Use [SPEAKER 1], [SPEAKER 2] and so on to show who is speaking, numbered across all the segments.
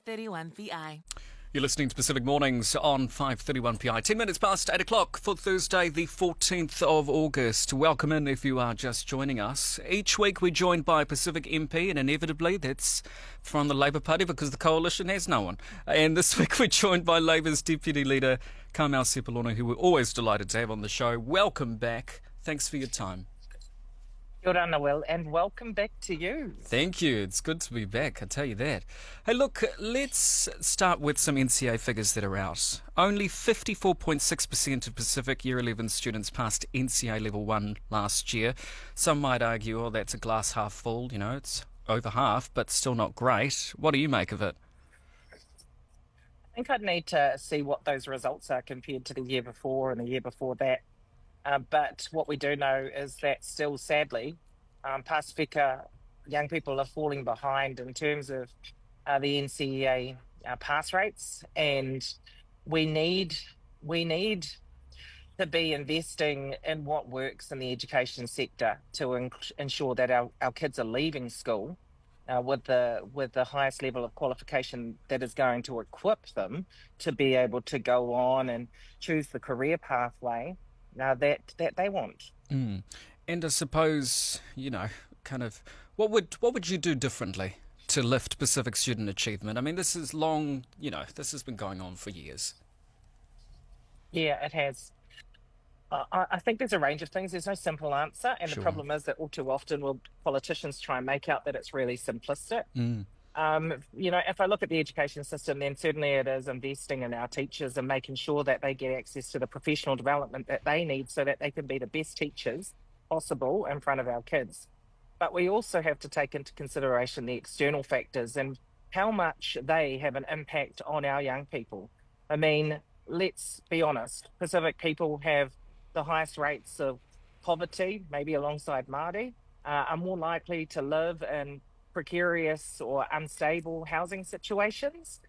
[SPEAKER 1] 531 PI.
[SPEAKER 2] You're listening to Pacific Mornings on 531 PI. 10 minutes past 8 o'clock for Thursday, the 14th of August. Welcome in if you are just joining us. Each week we're joined by a Pacific MP, and inevitably that's from the Labour Party because the coalition has no one. And this week we're joined by Labour's Deputy Leader Carmel Sepuloni, who we're always delighted to have on the show. Welcome back. Thanks for your time.
[SPEAKER 3] Good on, Will, and welcome back to you.
[SPEAKER 2] Thank you. It's good to be back, I tell you that. Hey, look, let's start with some NCEA figures that are out. Only 54.6% of Pacific Year 11 students passed NCEA Level 1 last year. Some might argue, oh, that's a glass half full. You know, it's over half, but still not great. What do you make of it?
[SPEAKER 3] I think I'd need to see what those results are compared to the year before and the year before that. But what we do know is that still, sadly, Pasifika young people are falling behind in terms of the NCEA pass rates, and we need to be investing in what works in the education sector to ensure that our kids are leaving school with the highest level of qualification that is going to equip them to be able to go on and choose the career pathway that they want.
[SPEAKER 2] And I suppose, you know, kind of, what would you do differently to lift Pacific student achievement? I mean, this is long, you know, this has been going on for years.
[SPEAKER 3] Yeah, it has. I think there's a range of things. There's no simple answer. And
[SPEAKER 2] Sure.
[SPEAKER 3] The problem is that all too often politicians try and make out that it's really simplistic. You know, if I look at the education system, then certainly it is investing in our teachers and making sure that they get access to the professional development that they need so that they can be the best teachers possible in front of our kids. But we also have to take into consideration the external factors and how much they have an impact on our young people. I mean, let's be honest, Pacific people have the highest rates of poverty, maybe alongside Māori, are more likely to live in precarious or unstable housing situations,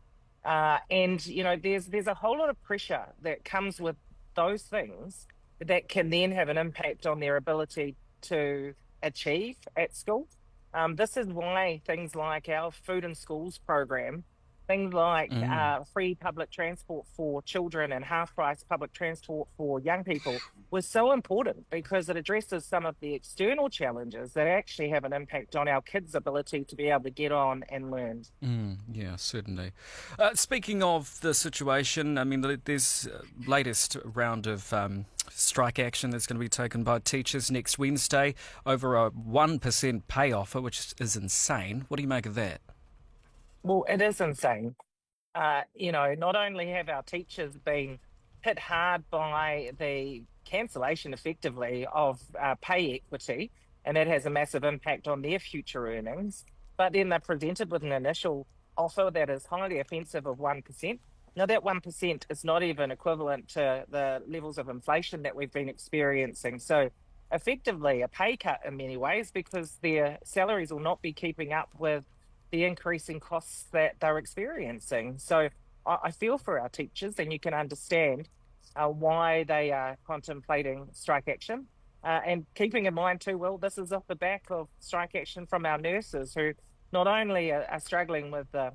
[SPEAKER 3] and you know there's a whole lot of pressure that comes with those things that can then have an impact on their ability to achieve at school. This is why things like our Food in Schools program, things like free public transport for children and half-price public transport for young people was so important, because it addresses some of the external challenges that actually have an impact on our kids' ability to be able to get on and learn.
[SPEAKER 2] Yeah, certainly. Speaking of the situation, I mean, there's latest round of strike action that's going to be taken by teachers next Wednesday over a 1% pay offer, which is insane. What do you make of that?
[SPEAKER 3] Well, it is insane. You know, not only have our teachers been hit hard by the cancellation, effectively, of pay equity, and that has a massive impact on their future earnings, but then they're presented with an initial offer that is highly offensive of 1%. Now, that 1% is not even equivalent to the levels of inflation that we've been experiencing. So, effectively, a pay cut in many ways, because their salaries will not be keeping up with the increasing costs that they're experiencing. So I feel for our teachers, and you can understand why they are contemplating strike action. And keeping in mind too, Will, this is off the back of strike action from our nurses, who not only are struggling with the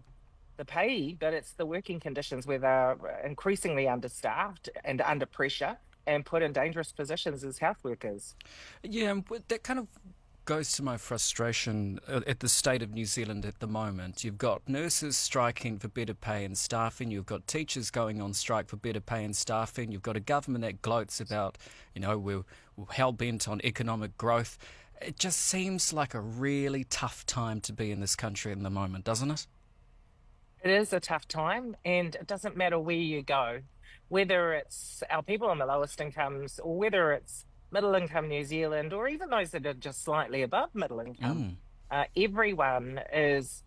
[SPEAKER 3] pay, but it's the working conditions where they're increasingly understaffed and under pressure and put in dangerous positions as health workers.
[SPEAKER 2] Yeah, that kind of goes to my frustration at the state of New Zealand at the moment. You've got nurses striking for better pay and staffing. You've got teachers going on strike for better pay and staffing. You've got a government that gloats about, you know, we're hell-bent on economic growth. It just seems like a really tough time to be in this country at the moment, doesn't it?
[SPEAKER 3] It is a tough time, and it doesn't matter where you go, whether it's our people on the lowest incomes or whether it's middle income New Zealand, or even those that are just slightly above middle income. Everyone is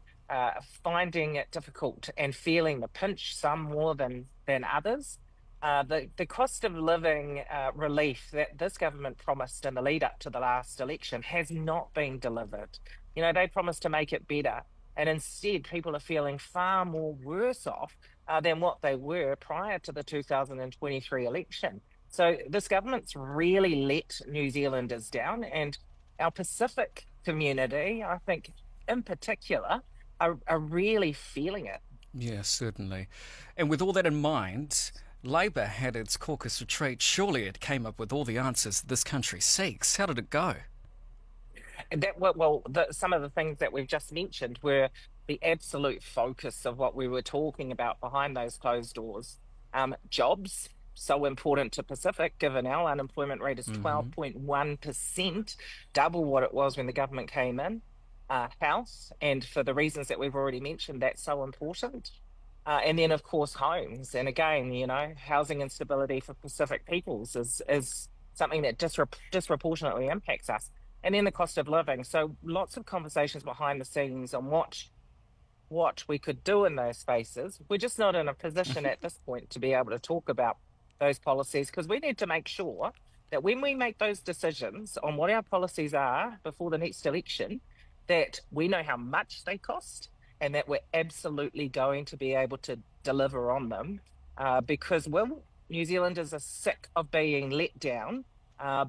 [SPEAKER 3] finding it difficult and feeling the pinch, some more than others. The cost of living relief that this government promised in the lead up to the last election has not been delivered. You know, they promised to make it better, and instead people are feeling far more worse off than what they were prior to the 2023 election. So this government's really let New Zealanders down, and our Pacific community, I think in particular, are really feeling it.
[SPEAKER 2] Yeah, certainly. And with all that in mind, Labor had its caucus retreat. Surely it came up with all the answers this country seeks. How did it go?
[SPEAKER 3] And some of the things that we've just mentioned were the absolute focus of what we were talking about behind those closed doors. Jobs, so important to Pacific, given our unemployment rate is 12.1%, double what it was when the government came in. Health, and for the reasons that we've already mentioned, that's so important. And then, of course, homes. And again, housing instability for Pacific peoples is something that disproportionately impacts us. And then the cost of living. So lots of conversations behind the scenes on what we could do in those spaces. We're just not in a position at this point to be able to talk about those policies, because we need to make sure that when we make those decisions on what our policies are before the next election, that we know how much they cost and that we're absolutely going to be able to deliver on them, because, well, New Zealanders are sick of being let down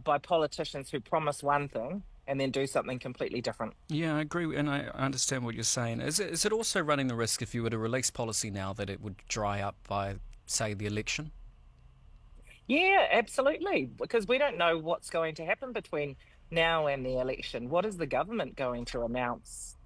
[SPEAKER 3] by politicians who promise one thing and then do something completely different.
[SPEAKER 2] Yeah, I agree, and I understand what you're saying. Is it also running the risk, if you were to release policy now, that it would dry up by, say, the election?
[SPEAKER 3] Yeah, absolutely, because we don't know what's going to happen between now and the election. What is the government going to announce?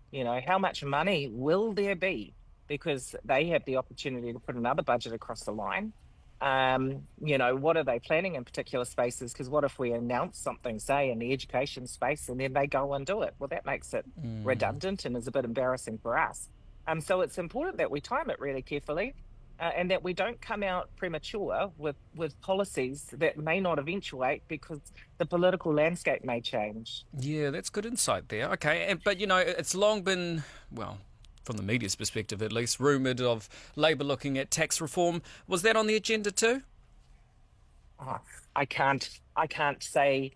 [SPEAKER 3] How much money will there be? Because they have the opportunity to put another budget across the line. What are they planning in particular spaces? Because what if we announce something, say, in the education space, and then they go and do it? Well, that makes it redundant and is a bit embarrassing for us. So it's important that we time it really carefully, and that we don't come out premature with policies that may not eventuate because the political landscape may change.
[SPEAKER 2] Yeah, that's good insight there. Okay, but it's long been, well, from the media's perspective at least, rumoured of Labor looking at tax reform. Was that on the agenda too?
[SPEAKER 3] Oh, I can't say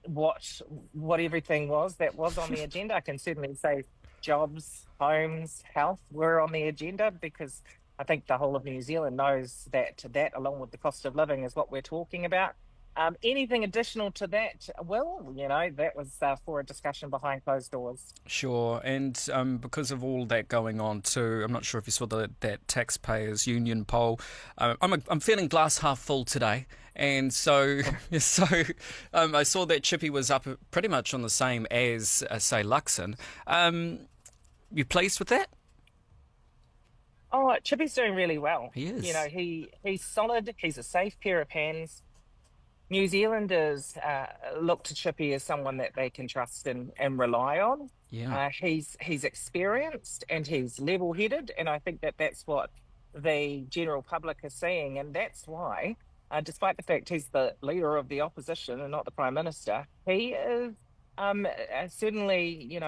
[SPEAKER 3] what everything was that was on the agenda. I can certainly say jobs, homes, health were on the agenda, because I think the whole of New Zealand knows that along with the cost of living is what we're talking about. Anything additional to that? Well, that was for a discussion behind closed doors.
[SPEAKER 2] Sure, and because of all that going on too, I'm not sure if you saw that taxpayers union poll. I'm feeling glass half full today, and so I saw that Chippy was up pretty much on the same as say Luxon. You pleased with that?
[SPEAKER 3] Oh, Chippy's doing really well.
[SPEAKER 2] He is.
[SPEAKER 3] He's solid. He's a safe pair of hands. New Zealanders look to Chippy as someone that they can trust and rely on.
[SPEAKER 2] Yeah.
[SPEAKER 3] He's experienced and he's level-headed, and I think that that's what the general public is seeing, and that's why, despite the fact he's the leader of the opposition and not the Prime Minister, he is certainly,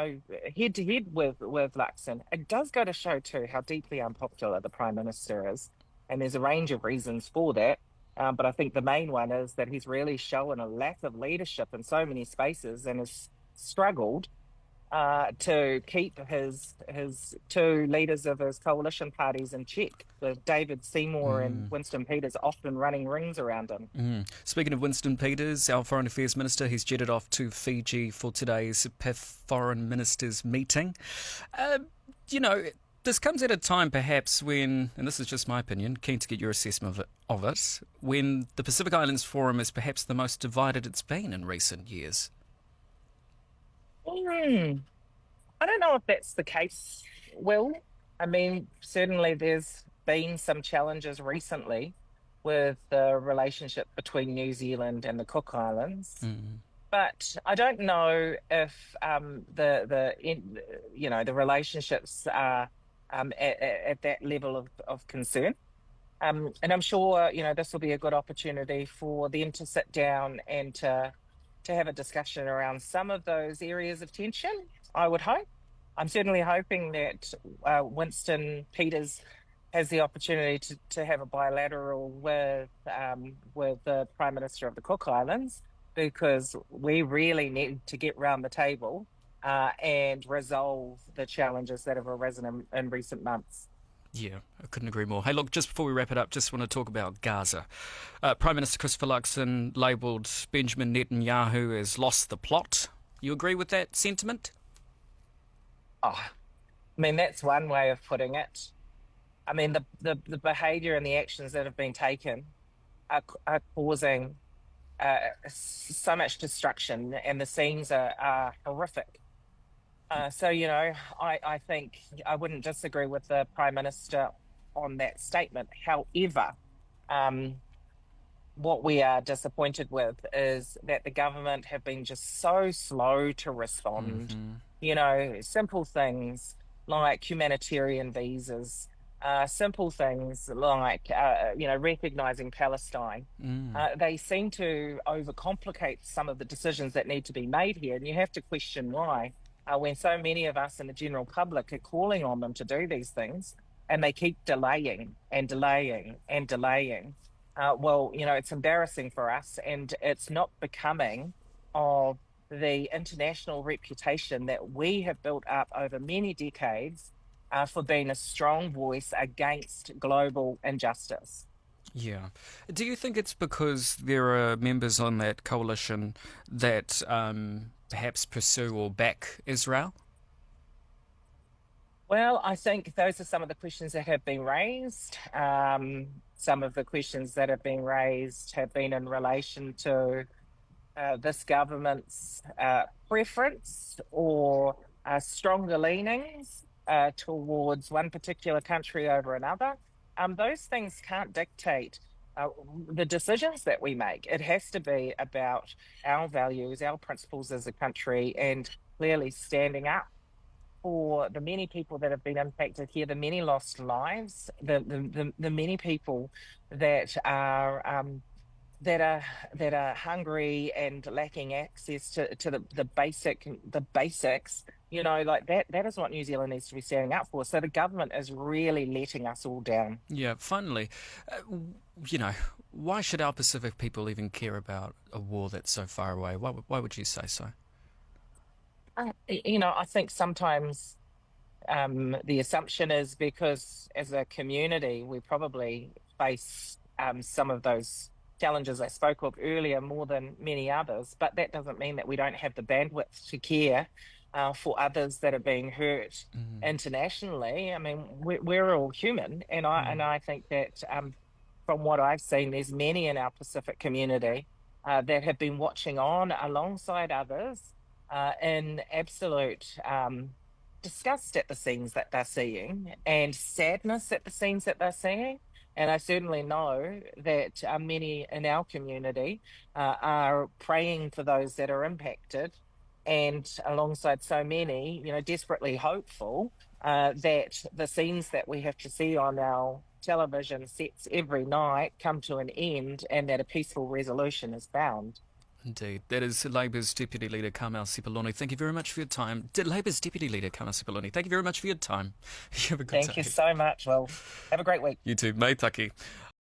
[SPEAKER 3] head-to-head with Luxon. It does go to show, too, how deeply unpopular the Prime Minister is, and there's a range of reasons for that. But I think the main one is that he's really shown a lack of leadership in so many spaces and has struggled to keep his two leaders of his coalition parties in check, with David Seymour and Winston Peters often running rings around him.
[SPEAKER 2] Speaking of Winston Peters, our Foreign Affairs Minister, he's jetted off to Fiji for today's PIF Foreign Ministers meeting. This comes at a time perhaps when, and this is just my opinion, keen to get your assessment of it, when the Pacific Islands Forum is perhaps the most divided it's been in recent years.
[SPEAKER 3] I don't know if that's the case, Will. I mean, certainly there's been some challenges recently with the relationship between New Zealand and the Cook Islands. But I don't know if the relationships are at that level of concern. And I'm sure, this will be a good opportunity for them to sit down and to have a discussion around some of those areas of tension, I would hope. I'm certainly hoping that Winston Peters has the opportunity to have a bilateral with the Prime Minister of the Cook Islands, because we really need to get round the table and resolve the challenges that have arisen in recent months.
[SPEAKER 2] Yeah, I couldn't agree more. Hey, look, just before we wrap it up, just want to talk about Gaza. Prime Minister Christopher Luxon labelled Benjamin Netanyahu as lost the plot. You agree with that sentiment?
[SPEAKER 3] Oh, I mean, that's one way of putting it. I mean, the behaviour and the actions that have been taken are causing so much destruction, and the scenes are horrific. So, I think I wouldn't disagree with the Prime Minister on that statement. However, um, what we are disappointed with is that the government have been just so slow to respond.
[SPEAKER 2] Mm-hmm.
[SPEAKER 3] Simple things like humanitarian visas, simple things like, recognizing Palestine. They seem to overcomplicate some of the decisions that need to be made here. And you have to question why, when so many of us in the general public are calling on them to do these things, and they keep delaying and delaying and delaying. Well, it's embarrassing for us, and it's not becoming of the international reputation that we have built up over many decades for being a strong voice against global injustice.
[SPEAKER 2] Yeah. Do you think it's because there are members on that coalition that perhaps pursue or back Israel?
[SPEAKER 3] Well, I think those are some of the questions that have been raised. Some of the questions that have been raised have been in relation to this government's preference or stronger leanings towards one particular country over another. Those things can't dictate the decisions that we make. It has to be about our values, our principles as a country, and clearly standing up for the many people that have been impacted here, the many lost lives, the many people that are that are that are hungry and lacking access to the basics. Like that is what New Zealand needs to be standing up for. So the government is really letting us all down.
[SPEAKER 2] Yeah, finally, why should our Pacific people even care about a war that's so far away? Why would you say so?
[SPEAKER 3] I think sometimes the assumption is because as a community, we probably face some of those challenges I spoke of earlier more than many others, but that doesn't mean that we don't have the bandwidth to care for others that are being hurt internationally. I mean, we're all human, and I think that from what I've seen, there's many in our Pacific community that have been watching on alongside others in absolute disgust at the scenes that they're seeing and sadness at the scenes that they're seeing. And I certainly know that many in our community are praying for those that are impacted, and alongside so many, desperately hopeful that the scenes that we have to see on our television sets every night come to an end and that a peaceful resolution is found.
[SPEAKER 2] Indeed. That is Labour's Deputy Leader Carmel Sepuloni. Thank you very much for your time. Labour's Deputy Leader Carmel Sepuloni, thank you very much for your time. You have a good
[SPEAKER 3] Thank you
[SPEAKER 2] day.
[SPEAKER 3] so much. Well, have a great week.
[SPEAKER 2] You too. Mai taki.